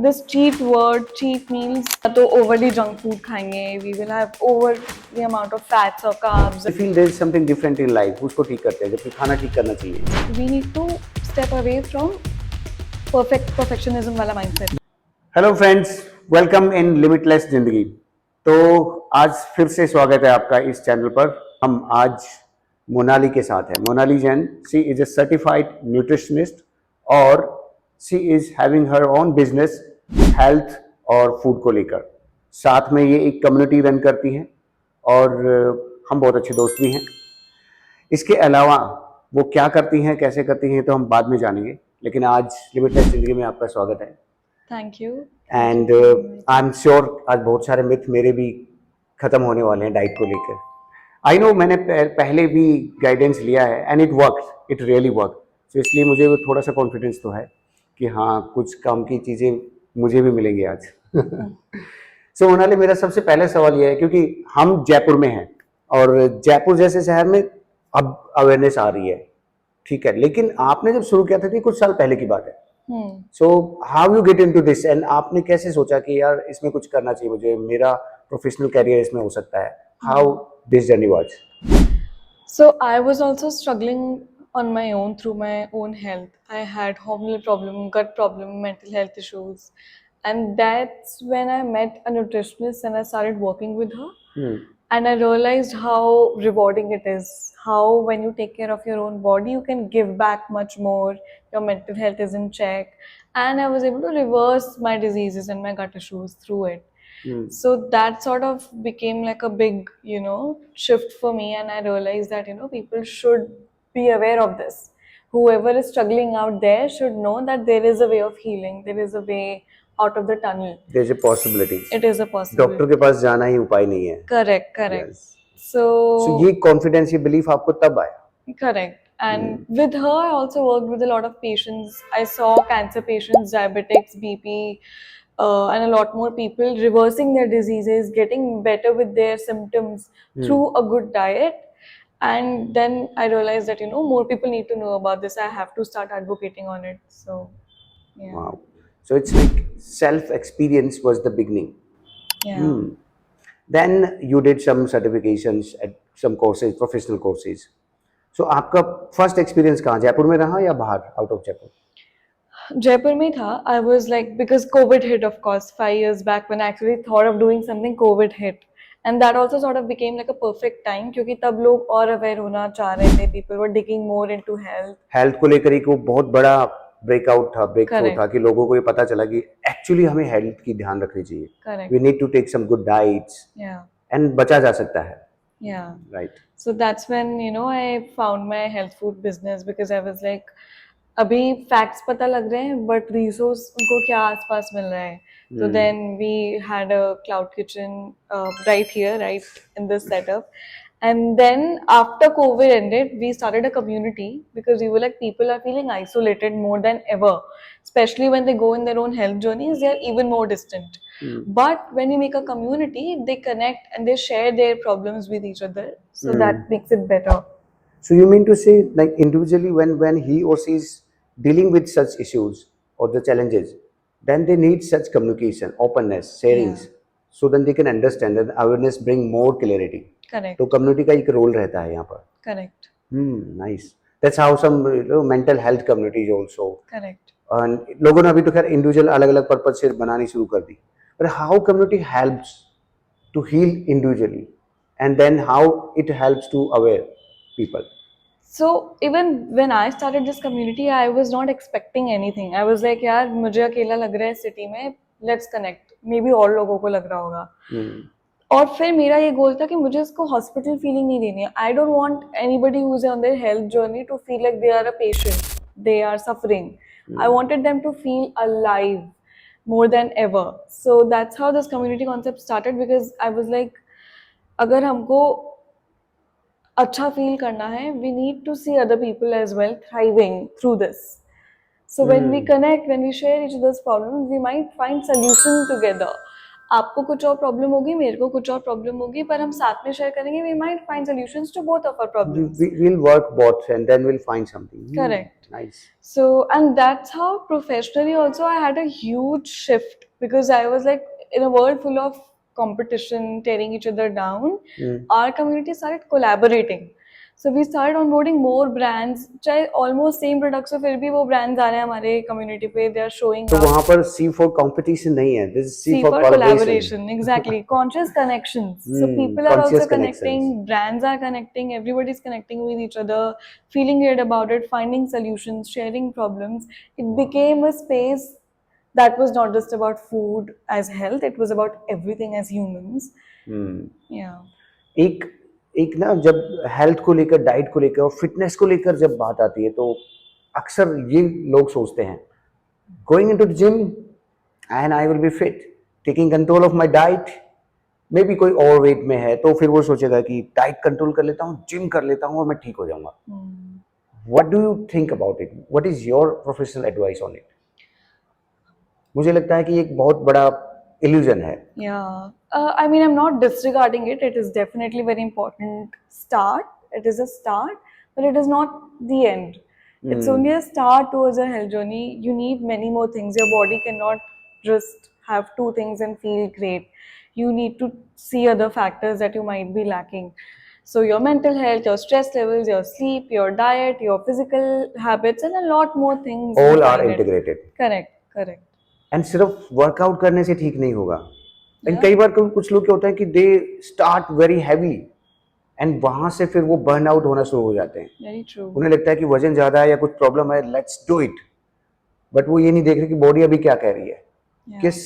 This cheat word, cheat means तो overly junk food खाएंगे, we will have over the amount of fats or carbs. I feel there is something different in life. उसको ठीक करते हैं, जबकि खाना ठीक करना चाहिए. We need to step away from perfectionism वाला mindset. Hello friends, welcome in limitless जिंदगी. तो आज फिर से स्वागत है आपका इस चैनल पर. हम आज मोनाली के साथ हैं. Monali Jain, she is a certified nutritionist और she is having her own business health और फूड को लेकर. साथ में ये एक कम्युनिटी रन करती हैं और हम बहुत अच्छे दोस्त भी हैं. इसके अलावा वो क्या करती हैं, कैसे करती हैं, तो हम बाद में जानेंगे. लेकिन आज लिमिटलेस जिंदगी में आपका स्वागत है. Thank you. And I am sure आज बहुत सारे मिथ मेरे भी खत्म होने वाले हैं डाइट को लेकर. आई नो मैंने पहले भी गाइडेंस लिया है and it work, it really work. तो इसलिए मुझे वो थोड़ा सा कॉन्फिडेंस तो है कि हाँ, कुछ काम की चीज़ें मुझे भी मिलेंगी आज. सो मोनाली, मेरा सबसे पहले सवाल ये है, क्योंकि हम जयपुर में हैं और जयपुर जैसे शहर में अब अवेयरनेस आ रही है, ठीक है, लेकिन आपने जब शुरू किया था तो कुछ साल पहले की बात है. So how you get into this and आपने कैसे सोचा कि यार इसमें कुछ करना चाहिए, मुझे मेरा प्रोफेशनल कैरियर इसमें हो सकता है. How this journey was? So I was also struggling on my own through my own health. I had hormonal problem, gut problem, mental health issues, and that's when I met a nutritionist and I started working with her. And I realized how rewarding it is. How when you take care of your own body, you can give back much more. Your mental health is in check, and I was able to reverse my diseases and my gut issues through it. So that sort of became like a big, shift for me, and I realized that people should be aware of this. Whoever is struggling out there should know that there is a way of healing. There is a way out of the tunnel. There's a possibility. It is a possibility. Doctor के पास जाना ही उपाय नहीं है. Correct. Yes. So ये confidence, ये belief आपको तब आया? Correct. And with her, I also worked with a lot of patients. I saw cancer patients, diabetics, BP, and a lot more people reversing their diseases, getting better with their symptoms through a good diet. And then I realized that, more people need to know about this. I have to start advocating on it. So, yeah. Wow. So it's like self-experience was the beginning. Yeah. Then you did some certifications at some courses, professional courses. So आपका first experience कहाँ, जयपुर में रहा या बाहर, out of Jaipur? Jaipur में था. I was like, because COVID hit, of course, 5 years back when I actually thought of doing something, COVID hit. And that also sort of became like a perfect time क्योंकि तब लोग और aware होना चाह रहे थे. People were digging more into health. Health को लेकर एक वो बहुत बड़ा ब्रेकआउट था, ब्रेकथ्रू था कि लोगों को ये पता चला कि एक्चुअली हमें हेल्थ की ध्यान रखनी चाहिए. Correct. We need to take some good diets. Yeah. And बचा जा सकता है. Yeah. Right. So that's when I found my health food business because I was like, अभी facts पता लग रहे हैं but resource उनको क्या आसपास मिल रहा है. So then we had a cloud kitchen right here, right in this setup. And then after COVID ended, we started a community because we were like, people are feeling isolated more than ever, especially when they go in their own health journeys, they are even more distant. But when we make a community, they connect and they share their problems with each other. So that makes it better. So you mean to say, like individually, when he or she is dealing with such issues or the challenges, then they need such communication, openness, sharings, so then they can understand and awareness bring more clarity. Correct. तो community का एक role रहता है यहाँ पर. Correct. Nice. That's how some mental health communities also. Correct. And लोगों ने अभी तो खैर individual अलग-अलग purpose से बनानी शुरू कर दी. But how community helps to heal individually, and then how it helps to aware people. So even when I started this community, I was not expecting anything. I was like, यार मुझे अकेला लग रहा है सिटी में, let's connect. Maybe और लोगों को लग रहा होगा. और फिर मेरा ये गोल था कि मुझे इसको हॉस्पिटल फीलिंग नहीं देनी है. I don't want anybody who is on their health journey to feel like they are a patient, they are suffering. I wanted them to feel alive more than ever. So that's how this community concept started because I was like, अगर हमको अच्छा feel करना है, we need to see other people as well thriving through this. So when we connect, when we share each other's problems, we might find solution together. आपको कुछ और problem होगी, मेरे को कुछ और प्रॉब्लम होगी, पर हम साथ में शेयर करेंगे, we might find solutions to both of our problems. We'll work both and then we'll find something. Correct. Nice. So, and that's how professionally also I had a huge shift, because I was like in a world full of competition, tearing each other down. Our community started collaborating. So we started onboarding more brands. चाहे almost same products हो, फिर भी वो brands आ रहे हैं हमारे community पे. They are showing तो up. वहां पर C for competition नहीं है, this is C C for for collaboration. collaboration, exactly. Conscious connections. So people are Conscious also connecting, connections. brands are connecting, everybody's connecting with each other, feeling good about it, finding solutions, sharing problems. It became a space that was not just about food as health, it was about everything as humans. Yeah. एक एक ना जब health को लेकर, diet को लेकर और fitness को लेकर जब बात आती है तो अक्सर ये लोग सोचते हैं going into the gym and I will be fit, taking control of my diet. May be कोई ओवरवेट में है तो फिर वो सोचेगा कि डाइट कंट्रोल कर लेता हूँ, जिम कर लेता हूँ और मैं ठीक हो जाऊंगा. What do you think about it? What is your professional advice on it? मुझे लगता है कि एक बहुत बड़ा इल्यूजन है. Yeah, I mean, I'm not disregarding it. It is definitely very important start. It is a start, but it is not the end. It's only a start towards a health journey. You need many more things. Your body cannot just have two things and feel great. You need to see other factors that you might be lacking. So your mental health, your stress levels, your sleep, your diet, your physical habits, and a lot more things. All are behind it. integrated. Correct, correct. And सिर्फ workout करने से ठीक नहीं होगा. And कई बार कुछ लोग क्या होता है कि they start very heavily and वहां से फिर वो बर्न आउट होना शुरू हो जाते हैं. Very true. उन्हें लगता है कि वजन ज्यादा है या कुछ प्रॉब्लम है, लेट्स डू इट. बट वो ये नहीं देख रहे कि बॉडी अभी क्या कह रही है. किस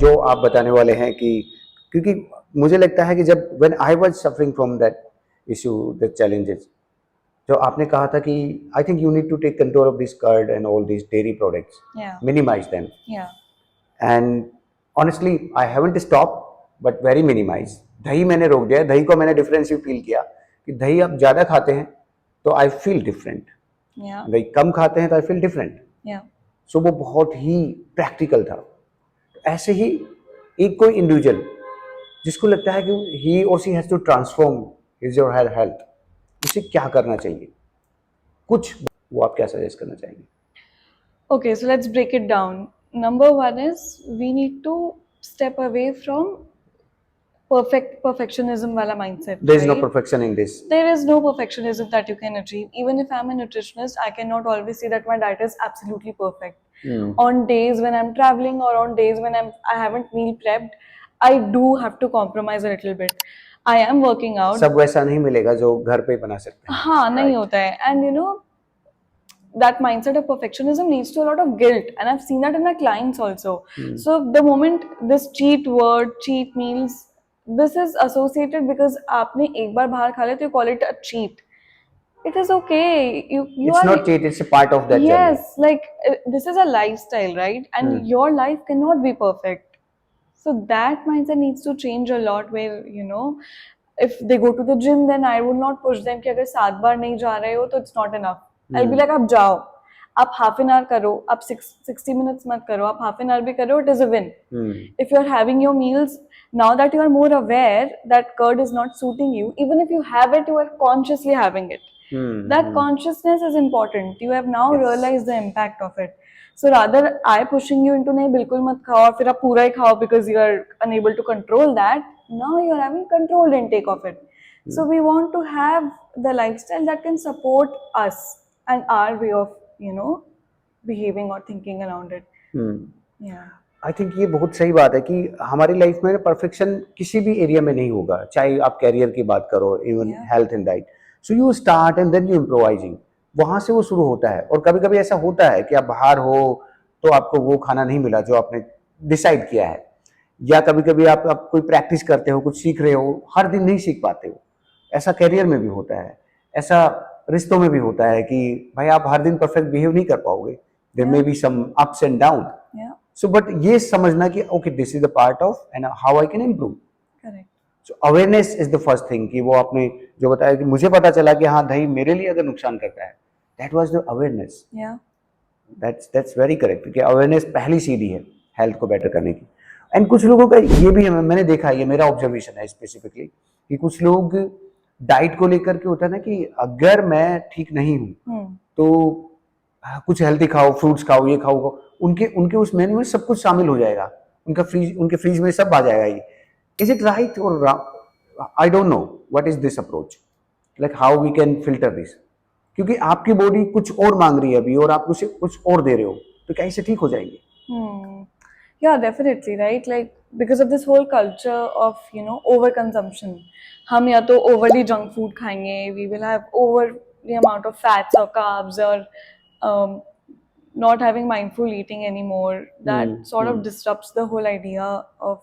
जो आप बताने वाले हैं कि क्योंकि मुझे लगता है कि जब when I was suffering from that issue, the challenges, जो आपने कहा था कि I think you need to take control of this curd and all this dairy products, minimize them. And honestly I haven't stop but very minimize. दही मैंने रोक दिया. दही को मैंने डिफरेंशियल फील किया कि दही आप ज़्यादा खाते हैं तो आई फील डिफरेंट, दही कम खाते हैं तो आई फील डिफरेंट. सो वो बहुत ही प्रैक्टिकल था. ऐसे ही एक कोई इंडिविजुअल जिसको लगता है कि he or she has to transform his or her health, उसे क्या करना चाहिए? कुछ वो आप क्या सजेस्ट करना चाहेंगे? Okay, so let's break it down. Number one is we need to step away from perfectionism wala mindset. There is no right? perfection in this. There is no perfectionism that you can achieve. Even if I'm a nutritionist, I cannot always say that my diet is absolutely perfect. On days when I'm traveling or on days when I haven't meal prepped, I do have to compromise a little bit. I am working out. सब वैसा नहीं मिलेगा जो घर पे बना सकते हैं. हाँ, नहीं होता है. And you know, that mindset of perfectionism leads to a lot of guilt, and I've seen that in my clients also. So the moment this cheat word, cheat meals, this is associated because आपने एक बार बाहर खा लिया तो you call it a cheat. It is okay. You It's are not cheat, it's a part of that journey. yes, like this is a lifestyle, right? And your life cannot be perfect. So that mindset needs to change a lot. Where you know, if they go to the gym, then I would not push them कि अगर 7 बार नहीं जा रहे हो तो it's not enough. I'll be like आप जाओ, आप half an hour करो, आप 60 minutes मत करो, आप half an hour भी करो, it is a win. If you're having your meals, now that you are more aware that curd is not suiting you, even if you have it, you are consciously having it. That consciousness is important. You have now realized the impact of it. So rather I pushing you into नहीं बिल्कुल मत खाओ और फिर आप पूरा ही खाओ because you are unable to control that. Now you are having controlled intake of it. So we want to have the lifestyle that can support us and our way of behaving or thinking around it. Yeah. I think ये बहुत सही बात है कि हमारी life में perfection किसी भी एरिया में नहीं होगा, चाहे आप कैरियर की बात करो, even health and diet. So you start and then you improvising, वहां से वो शुरू होता है. और कभी कभी ऐसा होता है कि आप बाहर हो तो आपको वो खाना नहीं मिला जो आपने डिसाइड किया है, या कभी कभी आप कोई प्रैक्टिस करते हो, कुछ सीख रहे हो, हर दिन नहीं सीख पाते हो. ऐसा कैरियर में भी होता है, ऐसा रिश्तों में भी होता है कि भाई आप हर दिन परफेक्ट बिहेव नहीं कर पाओगे. There may be some ups and down. So but ये समझना कि okay this is the part of and how I can improve. Correct. So awareness is the first thing. कि वो आपने जो बताया कि मुझे पता चला कि हाँ दही मेरे लिए अगर नुकसान करता है, that was the awareness. Yeah. That's very correct. क्योंकि अवेयरनेस पहली सीढ़ी है हेल्थ को बेटर करने की. एंड कुछ लोगों का ये भी मैंने देखा है, ये मेरा ऑब्जर्वेशन है स्पेसिफिकली, कि कुछ लोग डाइट को लेकर के होता है ना कि अगर मैं ठीक नहीं हूँ तो कुछ हेल्थी खाओ, फ्रूट्स खाओ, ये खाओ, उनके उनके उस मेन्यू में सब कुछ शामिल हो जाएगा, उनके फ्रीज में सब आ जाएगा। ये इज इट राइट और I don't know what is this approach, like how we can filter this, क्योंकि आपकी बॉडी कुछ और मांग रही है अभी और आप उसे कुछ और दे रहे हो, तो क्या इससे ठीक हो जाएंगे? Hmm. Yeah, definitely, right? Like because of this whole culture of overconsumption, हम या तो overly junk food खाएंगे, we will have over the amount of fats or carbs or um, not having mindful eating anymore. That sort of disrupts the whole idea of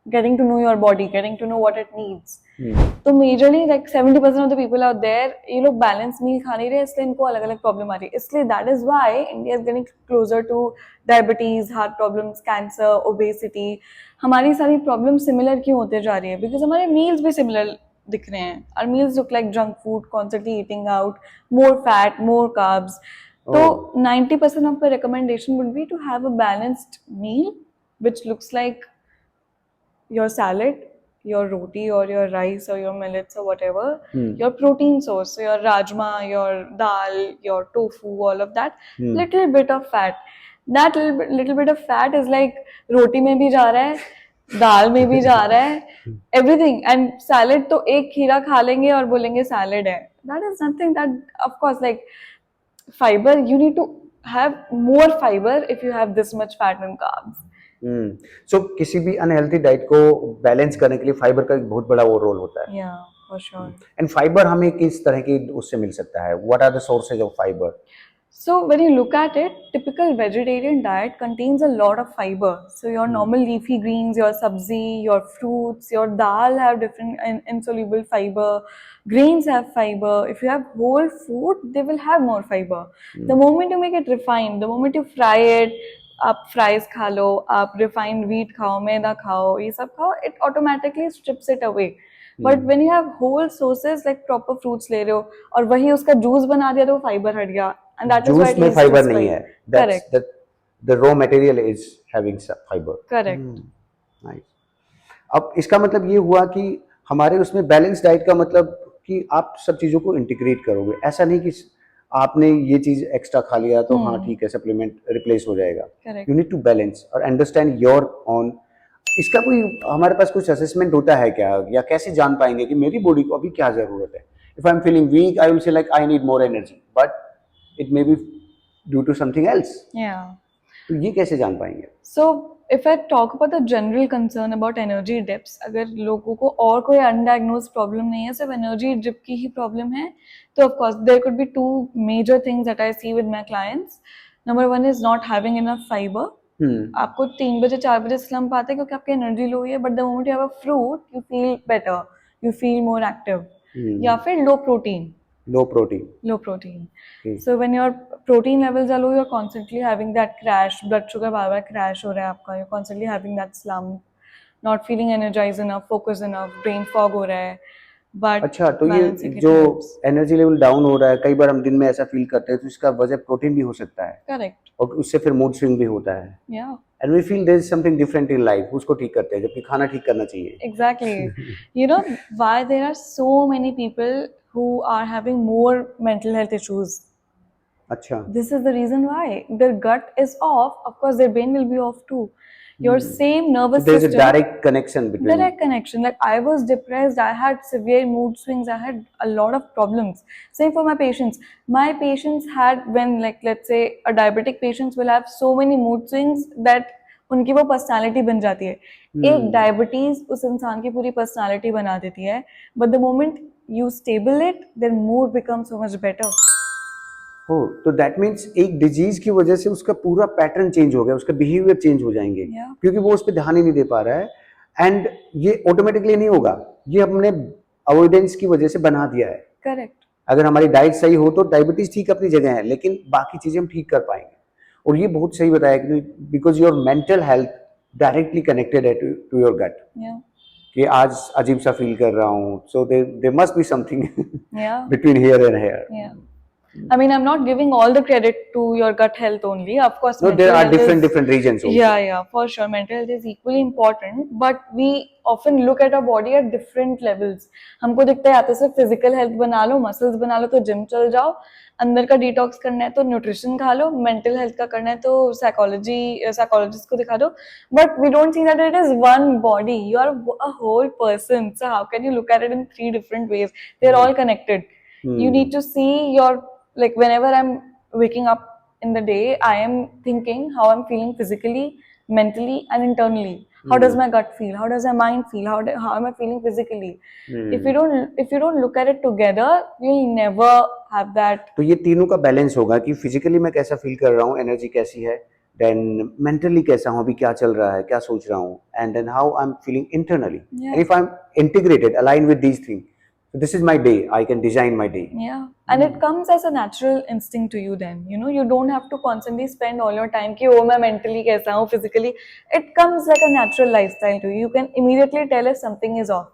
getting to know your body, getting to know what it needs. तो majorly like 70% of the people out there ये लोग balance meal खा नहीं रहे, इसलिए इनको अलग अलग प्रॉब्लम आ रही है। इसलिए that is why India is getting closer two diabetes, heart problems, cancer, obesity. हमारी सारी प्रॉब्लम सिमिलर क्यों होते जा रही है? बिकॉज हमारे मील्स भी सिमिलर दिख रहे हैं। Our meals look like junk food, constantly eating out, more fat, more carbs. तो 90% of the recommendation would be to have a balanced meal which looks like your salad, your roti or your rice or your millets or whatever, your protein source, so your rajma, your dal, your tofu, all of that, little bit of fat. That little bit of fat is like roti में भी जा रहा है, दाल में भी जा रहा है, everything. And salad तो एक खीरा खा लेंगे और बोलेंगे salad है. That is nothing. That of course, like fiber, you need to have more fiber if you have this much fat and carbs. सो किसी भी अनहेल्थी डाइट को बैलेंस करने के लिए फाइबर का एक बहुत बड़ा वो रोल होता है। Yeah, for sure. And fibre हमें किस तरह की उससे मिल सकता है? What are the sources of fibre? So when you look at it, typical vegetarian diet contains a lot of fiber. So your normal leafy greens, your sabzi, your fruits, your dal have different insoluble fiber. Grains have fiber. If you have whole food, they will have more fiber. The moment you make it refined, the moment you fry it, आप fries खा लो, आप refined wheat खाओ, मैदा खाओ, ये सब खाओ, it automatically strips it away. But when you have whole sources like proper fruits ले रहे हो और वही उसका जूस बना दिया तो वो फाइबर हट गया, and that is why juice it में leads to फाइबर नहीं spike. है, Correct. The raw material is having fibre. Correct. Nice. अब इसका मतलब ये हुआ कि हमारे उसमें बैलेंस डाइट का मतलब कि आप सब चीज़ों को इंटीग्रेट करोगे, ऐसा नहीं कि आपने ये चीज़ एक्स्ट्रा खा लिया तो हाँ ठीक है सप्लीमेंट रिप्लेस हो जाएगा। Correct. You need to balance और अंडरस्टैंड योर ऑन। इसका कोई हमारे पास कुछ असेसमेंट होता है क्या, या कैसे जान पाएंगे कि मेरी बॉडी को अभी क्या ज़रूरत है? If I am feeling weak I will say like I need more energy, but it may be due to something else. Yeah. तो ये कैसे जान पाएंगे? So if I talk about the general concern about energy dips, अगर लोगों को और कोई undiagnosed problem नहीं है, सिर्फ energy dip की ही problem है, तो of course there could be two major things that I see with my clients. Number one is not having enough fiber. आपको 3 बजे 4 बजे स्लम्प आते हैं क्योंकि आपकी एनर्जी लो है, but the moment you have a fruit you feel better, you feel more active. या फिर लो protein. Low protein. Low protein. So when your protein levels are low, you're constantly having that crash. Blood sugar bar bar crash हो रहा है आपका. You're constantly having that slump, not feeling energized enough, focused enough, brain fog हो रहा है. But अच्छा, तो ये balancing it जो helps. एनर्जी लेवल डाउन हो रहा है, कई बार हम दिन में ऐसा फील करते हैं, तो इसका वजह प्रोटीन भी हो सकता है Correct. और उससे फिर मूड स्विंग भी होता है। Yeah. And we feel there is something different in life, उसको ठीक करते हैं, जबकि खाना ठीक करना चाहिए। Exactly. You know why there are so many people who are having more mental health issues? अच्छा, This is the reason why. Their gut is off. Of course, their brain will be off too. Your same nervous there is a system. Direct connection between. Direct connection. Like I was depressed, I had severe mood swings, I had a lot of problems. Same for my patients. My patients had, when like let's say a diabetic patients will have so many mood swings that उनकी वो personality बन जाती है। एक diabetes उस इंसान की पूरी पर्सनालिटी बना देती है, but the moment you stable it then mood become so much better. हो तो दैट मीन्स एक डिजीज की वजह से उसका पूरा पैटर्न चेंज हो गया, उसका बिहेवियर चेंज हो जाएंगे। Yeah. क्योंकि वो उस पर ध्यान ही नहीं दे पा रहा है। एंड ये ऑटोमेटिकली नहीं होगा, ये हमने अवॉइडेंस की वजह से बना दिया है। करेक्ट। अगर हमारी डाइट सही हो तो डायबिटीज ठीक अपनी जगह है, लेकिन बाकी चीजें हम ठीक कर पाएंगे। और ये बहुत सही बताया कि because your mental health directly connected है टू योर गट। कि आज अजीब सा फील कर रहा हूँ, so there must be something between here and here. I mean, I'm not giving all the credit to your gut health only. Of course, No, there mental are health is, different regions also. yeah, for sure. Mental health is equally important, but we often look at our body at different levels. हमको दिखता है या तो सिर्फ physical health बना लो, muscles बना लो तो gym चल जाओ, अंदर का डिटॉक्स करना है तो न्यूट्रिशन खा लो, मेंटल हेल्थ का करना है तो साइकोलॉजिस्ट को दिखा दो. But we don't see that it is one body. You are a whole person. So how can you look at it in 3 different ways? They are all connected. You need to see your, like, whenever I'm waking up in the day, I am thinking how I'm feeling physically, mentally, and internally. How does my gut feel? How does my mind feel? How am I feeling physically? If you don't look at it together, you'll never have that. तो ये तीनों का balance होगा कि physically मैं कैसा feel कर रहा हूँ, एनर्जी कैसी है, देन मेंटली कैसा हूँ, अभी क्या चल रहा है, क्या सोच रहा हूँ, and then how I am feeling internally. And if I am integrated, align with these things, so this is my day. I can design my day. Yeah, and it comes as a natural instinct to you. Then you don't have to constantly spend all your time कि oh मैं mentally कैसा हूँ, physically. It comes like a natural lifestyle to you. You can immediately tell if something is off.